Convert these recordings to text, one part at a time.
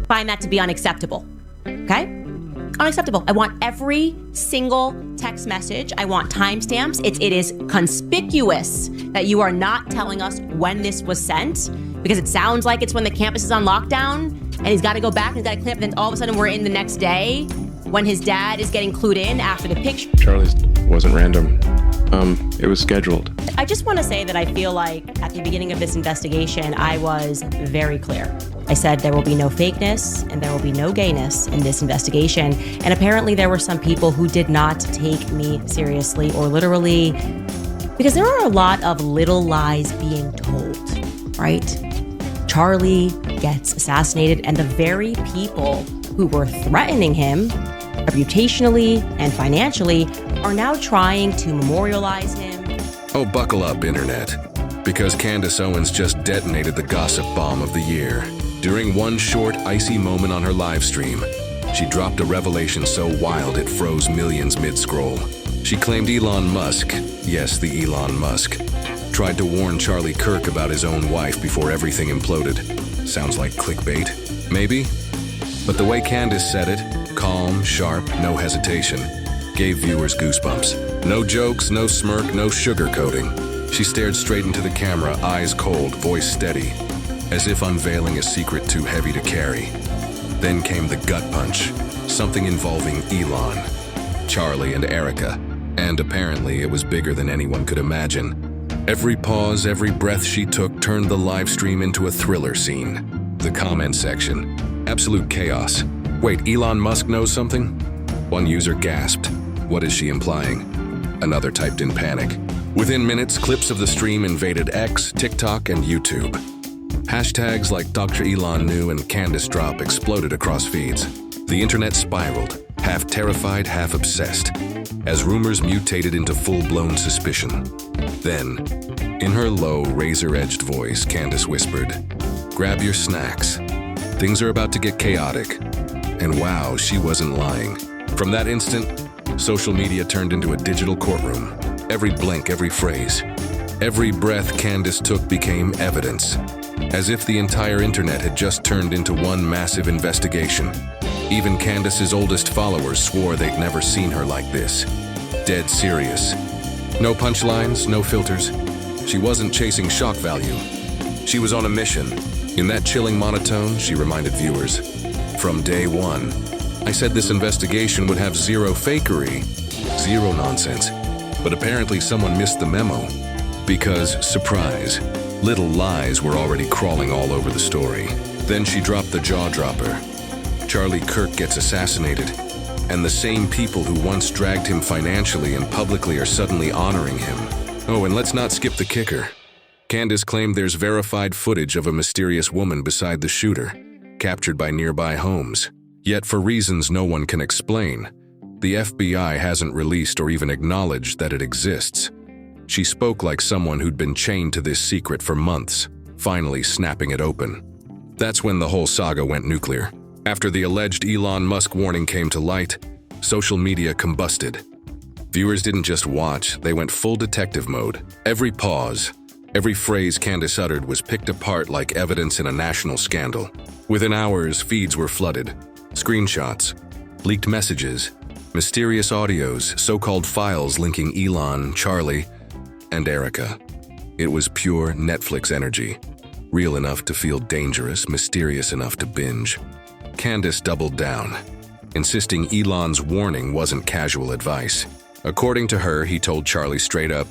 find that to be unacceptable. Okay? Unacceptable. I want every single text message. I want timestamps. It is conspicuous that you are not telling us when this was sent, because it sounds like it's when the campus is on lockdown and he's got to go back and he's got to clean up. And then all of a sudden we're in the next day when his dad is getting clued in after the picture. Charlie's wasn't random. It was scheduled. I just want to say that I feel like at the beginning of this investigation, I was very clear. I said there will be no fakeness and there will be no gayness in this investigation. And apparently there were some people who did not take me seriously or literally, because there are a lot of little lies being told, right? Charlie gets assassinated, and the very people who were threatening him reputationally and financially are now trying to memorialize him. Oh, buckle up, Internet, because Candace Owens just detonated the gossip bomb of the year. During one short, icy moment on her live stream, she dropped a revelation so wild it froze millions mid-scroll. She claimed Elon Musk, yes, the Elon Musk, tried to warn Charlie Kirk about his own wife before everything imploded. Sounds like clickbait, maybe? But the way Candace said it, calm, sharp, no hesitation, gave viewers goosebumps. No jokes, no smirk, no sugarcoating. She stared straight into the camera, eyes cold, voice steady, as if unveiling a secret too heavy to carry. Then came the gut punch, something involving Elon, Charlie, and Erica, and apparently it was bigger than anyone could imagine. Every pause, every breath she took turned the live stream into a thriller scene. The comment section, absolute chaos. Wait, Elon Musk knows something? One user gasped. What is she implying? Another typed in panic. Within minutes, clips of the stream invaded X, TikTok, and YouTube. Hashtags like Dr. Elon knew and Candace drop exploded across feeds. The internet spiraled, half terrified, half obsessed, as rumors mutated into full-blown suspicion. Then, in her low, razor-edged voice, Candace whispered, "Grab your snacks. Things are about to get chaotic." And wow, she wasn't lying. From that instant, social media turned into a digital courtroom. Every blink, every phrase, every breath Candace took became evidence, as if the entire internet had just turned into one massive investigation. Even Candace's oldest followers swore they'd never seen her like this. Dead serious. No punchlines, no filters. She wasn't chasing shock value. She was on a mission. In that chilling monotone, she reminded viewers, "From day one, I said this investigation would have zero fakery, zero nonsense." But apparently someone missed the memo, because, surprise, little lies were already crawling all over the story. Then she dropped the jaw-dropper. Charlie Kirk gets assassinated, and the same people who once dragged him financially and publicly are suddenly honoring him. Oh, and let's not skip the kicker. Candace claimed there's verified footage of a mysterious woman beside the shooter, captured by nearby homes. Yet for reasons no one can explain, the FBI hasn't released or even acknowledged that it exists. She spoke like someone who'd been chained to this secret for months, finally snapping it open. That's when the whole saga went nuclear. After the alleged Elon Musk warning came to light, social media combusted. Viewers didn't just watch, they went full detective mode. Every pause, every phrase Candace uttered was picked apart like evidence in a national scandal. Within hours, feeds were flooded. Screenshots, leaked messages, mysterious audios, so-called files linking Elon, Charlie, and Erica. It was pure Netflix energy, real enough to feel dangerous, mysterious enough to binge. Candace doubled down, insisting Elon's warning wasn't casual advice. According to her, he told Charlie straight up,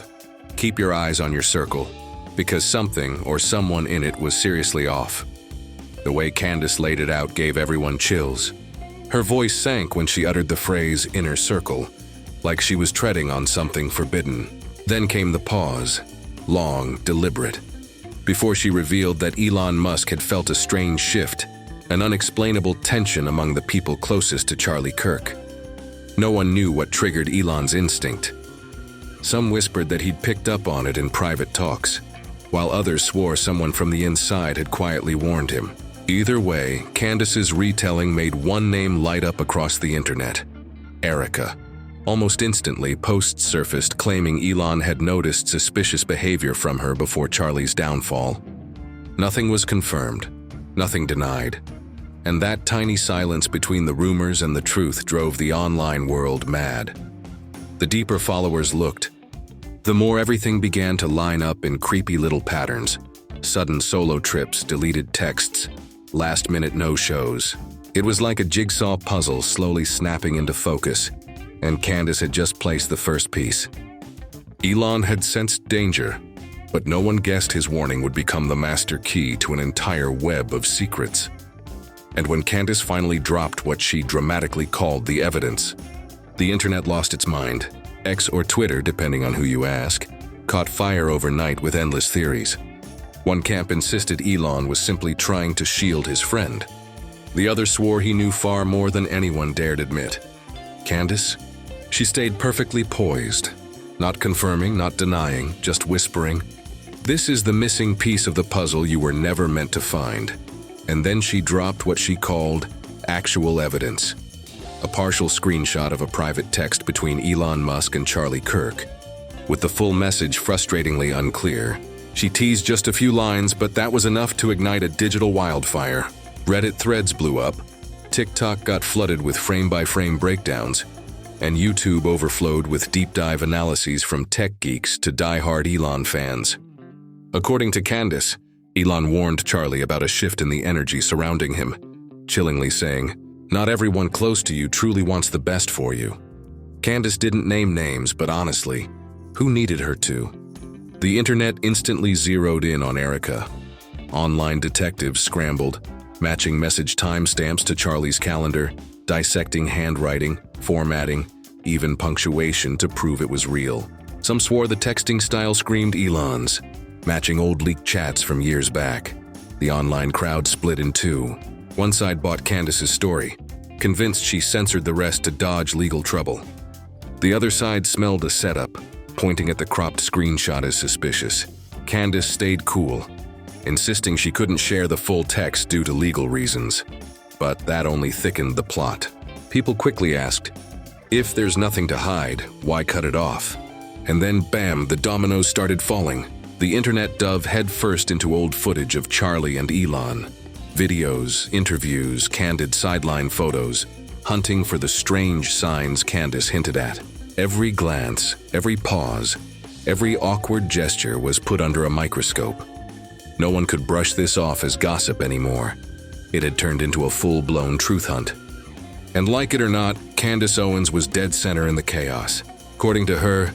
"Keep your eyes on your circle," because something or someone in it was seriously off. The way Candace laid it out gave everyone chills. Her voice sank when she uttered the phrase "inner circle," like she was treading on something forbidden. Then came the pause, long, deliberate, before she revealed that Elon Musk had felt a strange shift, an unexplainable tension among the people closest to Charlie Kirk. No one knew what triggered Elon's instinct. Some whispered that he'd picked up on it in private talks, while others swore someone from the inside had quietly warned him. Either way, Candace's retelling made one name light up across the internet: Erica. Almost instantly, posts surfaced claiming Elon had noticed suspicious behavior from her before Charlie's downfall. Nothing was confirmed, nothing denied, And that tiny silence between the rumors and the truth drove the online world mad. The deeper followers looked, the more everything began to line up in creepy little patterns. Sudden solo trips, deleted texts, last-minute no-shows. It was like a jigsaw puzzle slowly snapping into focus, and Candace had just placed the first piece. Elon had sensed danger, but no one guessed his warning would become the master key to an entire web of secrets. And when Candace finally dropped what she dramatically called the evidence, the internet lost its mind. X or Twitter, depending on who you ask, caught fire overnight with endless theories. One camp insisted Elon was simply trying to shield his friend. The other swore he knew far more than anyone dared admit. Candace? She stayed perfectly poised, not confirming, not denying, just whispering, "This is the missing piece of the puzzle you were never meant to find." And then she dropped what she called actual evidence. A partial screenshot of a private text between Elon Musk and Charlie Kirk. With the full message frustratingly unclear, she teased just a few lines, but that was enough to ignite a digital wildfire. Reddit threads blew up, TikTok got flooded with frame-by-frame breakdowns, and YouTube overflowed with deep-dive analyses from tech geeks to die-hard Elon fans. According to Candace, Elon warned Charlie about a shift in the energy surrounding him, chillingly saying, "Not everyone close to you truly wants the best for you." Candace didn't name names, but honestly, who needed her to? The internet instantly zeroed in on Erica. Online detectives scrambled, matching message timestamps to Charlie's calendar, dissecting handwriting, formatting, even punctuation to prove it was real. Some swore the texting style screamed Elon's, matching old leaked chats from years back. The online crowd split in two. One side bought Candace's story, convinced she censored the rest to dodge legal trouble. The other side smelled a setup, pointing at the cropped screenshot as suspicious. Candace stayed cool, insisting she couldn't share the full text due to legal reasons. But that only thickened the plot. People quickly asked, if there's nothing to hide, why cut it off? And then bam, the dominoes started falling. The internet dove headfirst into old footage of Charlie and Elon. Videos, interviews, candid sideline photos, hunting for the strange signs Candace hinted at. Every glance, every pause, every awkward gesture was put under a microscope. No one could brush this off as gossip anymore. It had turned into a full-blown truth hunt. And like it or not, Candace Owens was dead center in the chaos. According to her,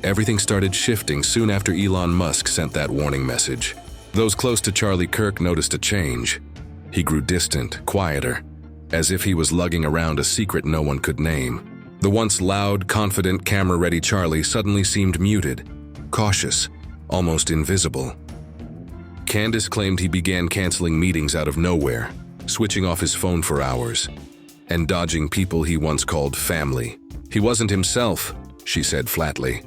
everything started shifting soon after Elon Musk sent that warning message. Those close to Charlie Kirk noticed a change. He grew distant, quieter, as if he was lugging around a secret no one could name. The once loud, confident, camera-ready Charlie suddenly seemed muted, cautious, almost invisible. Candace claimed he began canceling meetings out of nowhere, switching off his phone for hours, and dodging people he once called family. He wasn't himself, she said flatly,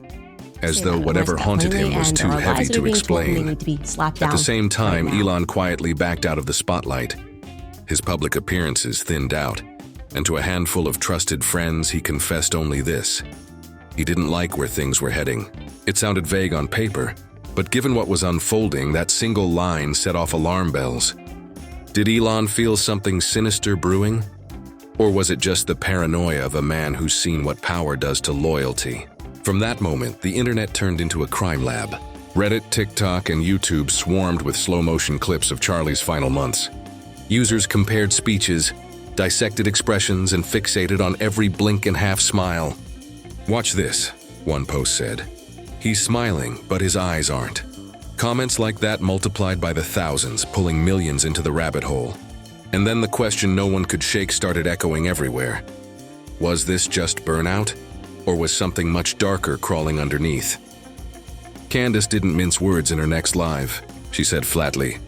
as though whatever haunted him was too heavy to explain. At the same time, Elon quietly backed out of the spotlight. His public appearances thinned out, and to a handful of trusted friends, he confessed only this. He didn't like where things were heading. It sounded vague on paper, but given what was unfolding, that single line set off alarm bells. Did Elon feel something sinister brewing? Or was it just the paranoia of a man who's seen what power does to loyalty? From that moment, the internet turned into a crime lab. Reddit, TikTok, and YouTube swarmed with slow-motion clips of Charlie's final months. Users compared speeches, dissected expressions, and fixated on every blink and half smile. "Watch this," one post said. "He's smiling, but his eyes aren't." Comments like that multiplied by the thousands, pulling millions into the rabbit hole. And then the question no one could shake started echoing everywhere. Was this just burnout? Or was something much darker crawling underneath? Candace didn't mince words in her next live. She said flatly,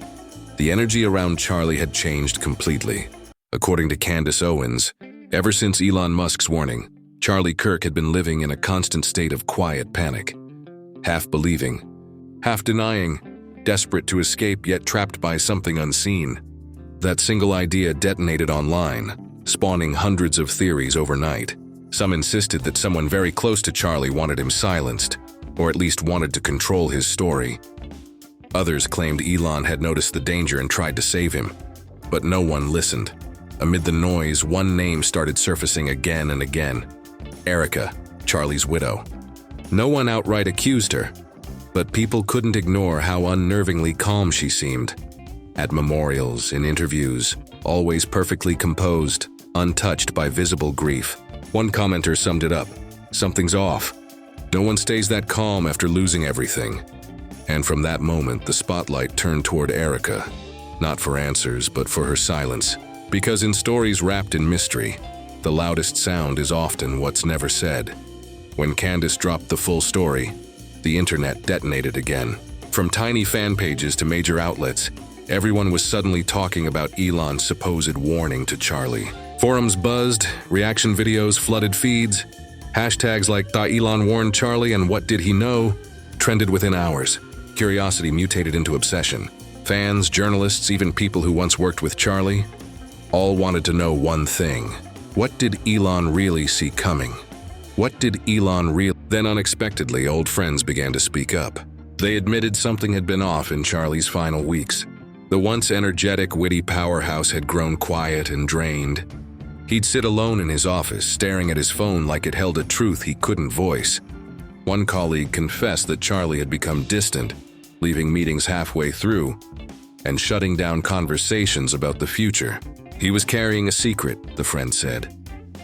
the energy around Charlie had changed completely. According to Candace Owens, ever since Elon Musk's warning, Charlie Kirk had been living in a constant state of quiet panic. Half believing, half denying, desperate to escape yet trapped by something unseen. That single idea detonated online, spawning hundreds of theories overnight. Some insisted that someone very close to Charlie wanted him silenced, or at least wanted to control his story. Others claimed Elon had noticed the danger and tried to save him, but no one listened. amid the noise, one name started surfacing again and again. Erica, Charlie's widow. No one outright accused her, but people couldn't ignore how unnervingly calm she seemed. At memorials, in interviews, always perfectly composed, untouched by visible grief. One commenter summed it up: "Something's off. No one stays that calm after losing everything." And from that moment, the spotlight turned toward Erica, not for answers, but for her silence. Because in stories wrapped in mystery, the loudest sound is often what's never said. When Candace dropped the full story, the internet detonated again. From tiny fan pages to major outlets, everyone was suddenly talking about Elon's supposed warning to Charlie. Forums buzzed, reaction videos flooded feeds. Hashtags like "Elon warned Charlie" and "What did he know?" trended within hours. Curiosity mutated into obsession. Fans, journalists, even people who once worked with Charlie, all wanted to know one thing. What did Elon really see coming? What did Elon really... Then unexpectedly, old friends began to speak up. They admitted something had been off in Charlie's final weeks. The once energetic, witty powerhouse had grown quiet and drained. He'd sit alone in his office, staring at his phone like it held a truth he couldn't voice. One colleague confessed that Charlie had become distant, leaving meetings halfway through and shutting down conversations about the future. He was carrying a secret, the friend said.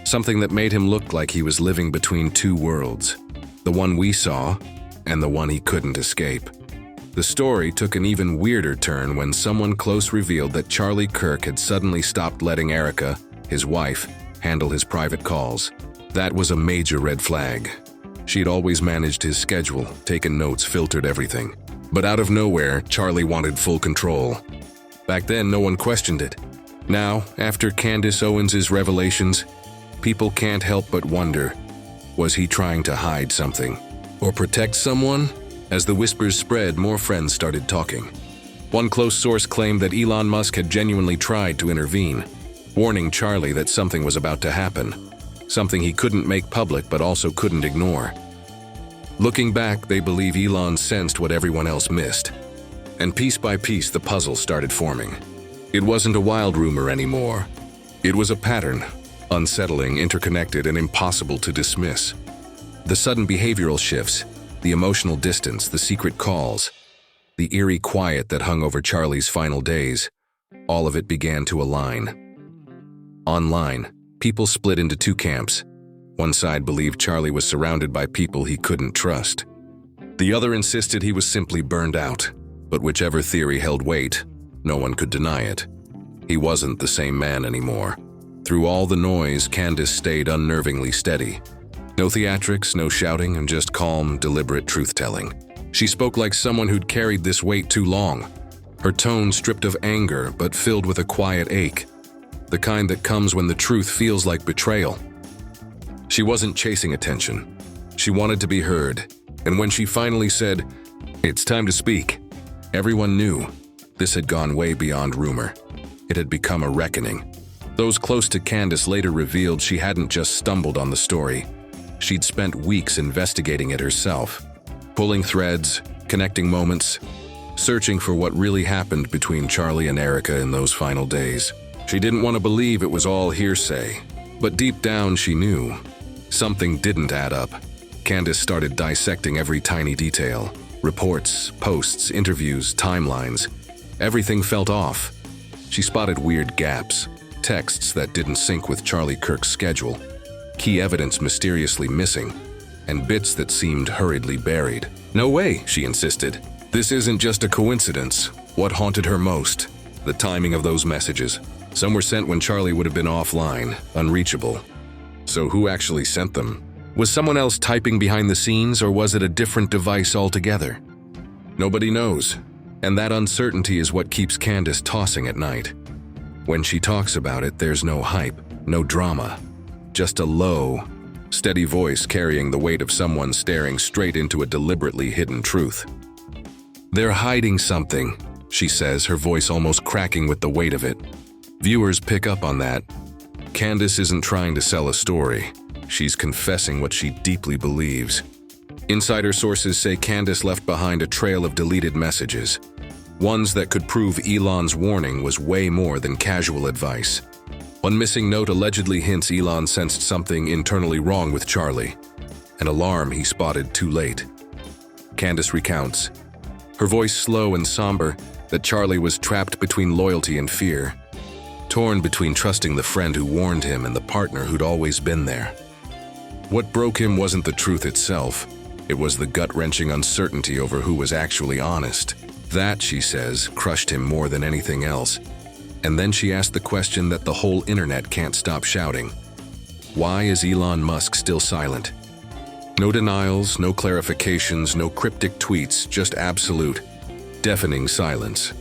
Something that made him look like he was living between two worlds. The one we saw, and the one he couldn't escape. The story took an even weirder turn when someone close revealed that Charlie Kirk had suddenly stopped letting Erica, his wife, handle his private calls. That was a major red flag. She'd always managed his schedule, taken notes, filtered everything. But out of nowhere, Charlie wanted full control. Back then, no one questioned it. Now, after Candace Owens' revelations, people can't help but wonder, was he trying to hide something? Or protect someone? As the whispers spread, more friends started talking. One close source claimed that Elon Musk had genuinely tried to intervene, warning Charlie that something was about to happen, something he couldn't make public but also couldn't ignore. Looking back, they believe Elon sensed what everyone else missed. And piece by piece, the puzzle started forming. It wasn't a wild rumor anymore. It was a pattern, unsettling, interconnected, and impossible to dismiss. The sudden behavioral shifts, the emotional distance, the secret calls, the eerie quiet that hung over Charlie's final days, all of it began to align. Online, people split into two camps. One side believed Charlie was surrounded by people he couldn't trust. The other insisted he was simply burned out. But whichever theory held weight, no one could deny it. He wasn't the same man anymore. Through all the noise, Candace stayed unnervingly steady. No theatrics, no shouting, and just calm, deliberate truth-telling. She spoke like someone who'd carried this weight too long. Her tone stripped of anger, but filled with a quiet ache. The kind that comes when the truth feels like betrayal. She wasn't chasing attention. She wanted to be heard. And when she finally said, "It's time to speak," everyone knew this had gone way beyond rumor. It had become a reckoning. Those close to Candace later revealed she hadn't just stumbled on the story. She'd spent weeks investigating it herself, pulling threads, connecting moments, searching for what really happened between Charlie and Erica in those final days. She didn't want to believe it was all hearsay, but deep down she knew something didn't add up. Candace started dissecting every tiny detail. Reports, posts, interviews, timelines. Everything felt off. She spotted weird gaps, texts that didn't sync with Charlie Kirk's schedule, key evidence mysteriously missing, and bits that seemed hurriedly buried. "No way," she insisted. "This isn't just a coincidence." What haunted her most? The timing of those messages. Some were sent when Charlie would have been offline, unreachable. So who actually sent them? Was someone else typing behind the scenes, or was it a different device altogether? Nobody knows, and that uncertainty is what keeps Candace tossing at night. When she talks about it, there's no hype, no drama, just a low, steady voice carrying the weight of someone staring straight into a deliberately hidden truth. "They're hiding something," she says, her voice almost cracking with the weight of it. Viewers pick up on that. Candace isn't trying to sell a story. She's confessing what she deeply believes. Insider sources say Candace left behind a trail of deleted messages, ones that could prove Elon's warning was way more than casual advice. One missing note allegedly hints Elon sensed something internally wrong with Charlie, an alarm he spotted too late. Candace recounts, her voice slow and somber, that Charlie was trapped between loyalty and fear, torn between trusting the friend who warned him and the partner who'd always been there. What broke him wasn't the truth itself, it was the gut-wrenching uncertainty over who was actually honest. That, she says, crushed him more than anything else. And then she asked the question that the whole internet can't stop shouting. Why is Elon Musk still silent? No denials, no clarifications, no cryptic tweets, just absolute, deafening silence.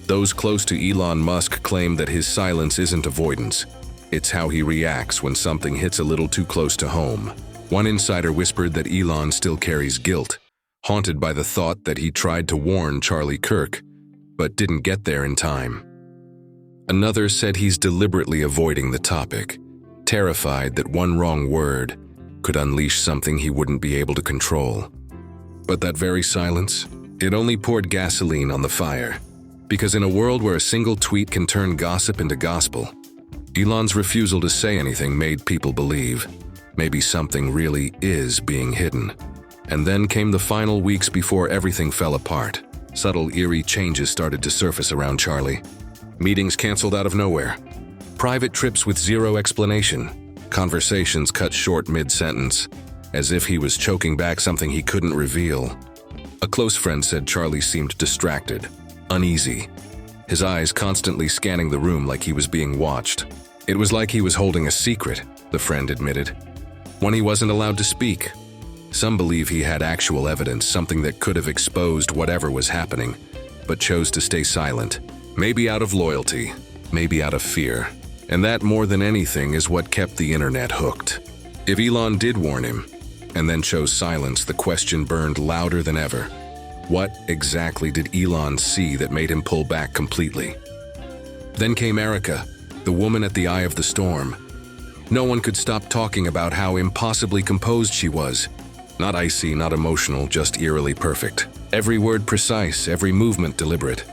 Those close to Elon Musk claim that his silence isn't avoidance. It's how he reacts when something hits a little too close to home. One insider whispered that Elon still carries guilt, haunted by the thought that he tried to warn Charlie Kirk, but didn't get there in time. Another said he's deliberately avoiding the topic, terrified that one wrong word could unleash something he wouldn't be able to control. But that very silence, it only poured gasoline on the fire. Because in a world where a single tweet can turn gossip into gospel, Elon's refusal to say anything made people believe maybe something really is being hidden. And then came the final weeks before everything fell apart. Subtle, eerie changes started to surface around Charlie. Meetings canceled out of nowhere. Private trips with zero explanation. Conversations cut short mid-sentence, as if he was choking back something he couldn't reveal. A close friend said Charlie seemed distracted, uneasy, his eyes constantly scanning the room like he was being watched. It was like he was holding a secret, the friend admitted, one he wasn't allowed to speak. Some believe he had actual evidence, something that could have exposed whatever was happening, but chose to stay silent. Maybe out of loyalty, maybe out of fear. And that, more than anything, is what kept the internet hooked. If Elon did warn him, and then chose silence, the question burned louder than ever. What exactly did Elon see that made him pull back completely? Then came Erica, the woman at the eye of the storm. No one could stop talking about how impossibly composed she was. Not icy, not emotional, just eerily perfect. Every word precise, every movement deliberate.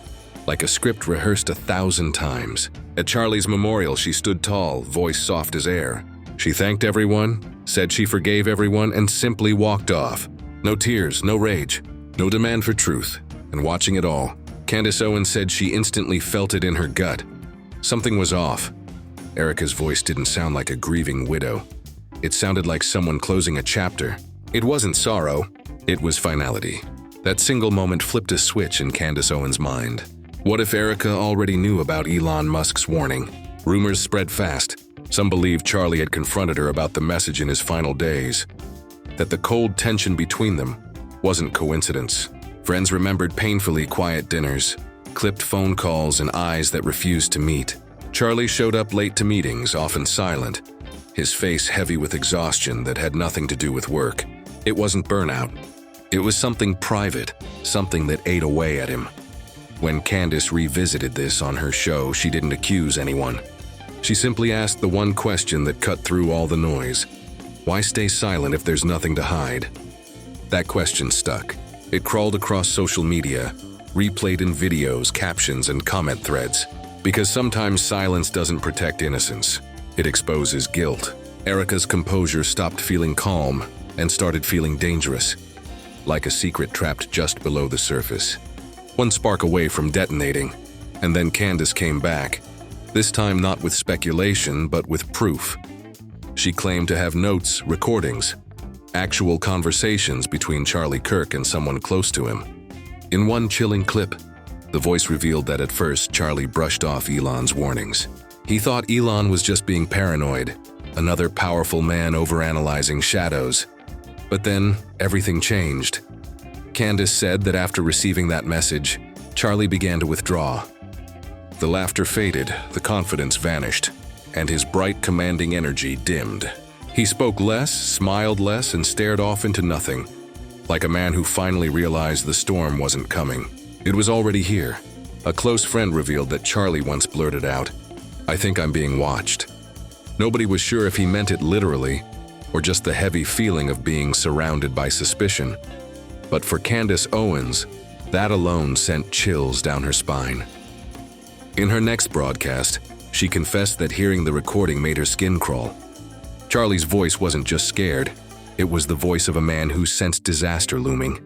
Like a script rehearsed 1,000 times. At Charlie's memorial, she stood tall, voice soft as air. She thanked everyone, said she forgave everyone, and simply walked off. No tears, no rage, no demand for truth. And watching it all, Candace Owens said she instantly felt it in her gut. Something was off. Erica's voice didn't sound like a grieving widow. It sounded like someone closing a chapter. It wasn't sorrow, it was finality. That single moment flipped a switch in Candace Owens' mind. What if Erica already knew about Elon Musk's warning? Rumors spread fast. Some believed Charlie had confronted her about the message in his final days. That the cold tension between them wasn't coincidence. Friends remembered painfully quiet dinners, clipped phone calls, and eyes that refused to meet. Charlie showed up late to meetings, often silent, his face heavy with exhaustion that had nothing to do with work. It wasn't burnout. It was something private, something that ate away at him. When Candace revisited this on her show, she didn't accuse anyone. She simply asked the one question that cut through all the noise. Why stay silent if there's nothing to hide? That question stuck. It crawled across social media, replayed in videos, captions, and comment threads. Because sometimes silence doesn't protect innocence. It exposes guilt. Erica's composure stopped feeling calm and started feeling dangerous, like a secret trapped just below the surface. One spark away from detonating, and then Candace came back, this time not with speculation, but with proof. She claimed to have notes, recordings, actual conversations between Charlie Kirk and someone close to him. In one chilling clip, the voice revealed that at first Charlie brushed off Elon's warnings. He thought Elon was just being paranoid, another powerful man overanalyzing shadows. But then, everything changed. Candace said that after receiving that message, Charlie began to withdraw. The laughter faded, the confidence vanished, and his bright, commanding energy dimmed. He spoke less, smiled less, and stared off into nothing, like a man who finally realized the storm wasn't coming. It was already here. A close friend revealed that Charlie once blurted out, "I think I'm being watched." Nobody was sure if he meant it literally, or just the heavy feeling of being surrounded by suspicion. But for Candace Owens, that alone sent chills down her spine. In her next broadcast, She confessed that hearing the recording made her skin crawl. Charlie's voice wasn't just scared. It was the voice of a man who sensed disaster looming,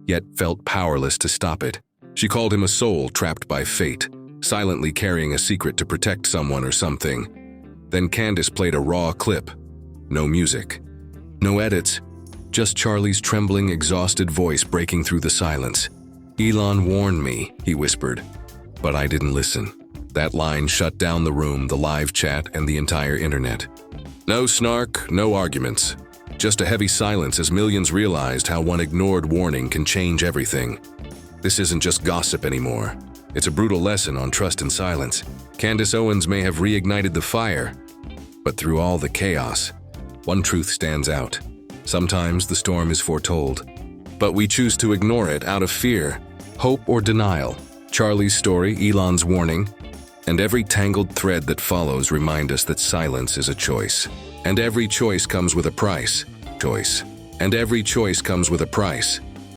yet felt powerless to stop it. She called him a soul trapped by fate, silently carrying a secret to protect someone or something. Then Candace played a raw clip. No music, no edits, just Charlie's trembling, exhausted voice breaking through the silence. "Elon warned me," he whispered, but I didn't listen. That line shut down the room, the live chat, and the entire internet. No snark, no arguments. Just a heavy silence as millions realized how one ignored warning can change everything. This isn't just gossip anymore. It's a brutal lesson on trust and silence. Candace Owens may have reignited the fire, but through all the chaos, one truth stands out. Sometimes the storm is foretold, but we choose to ignore it out of fear, hope, or denial. Charlie's story, Elon's warning, and every tangled thread that follows remind us that silence is a choice. And every choice comes with a price. And every choice comes with a price.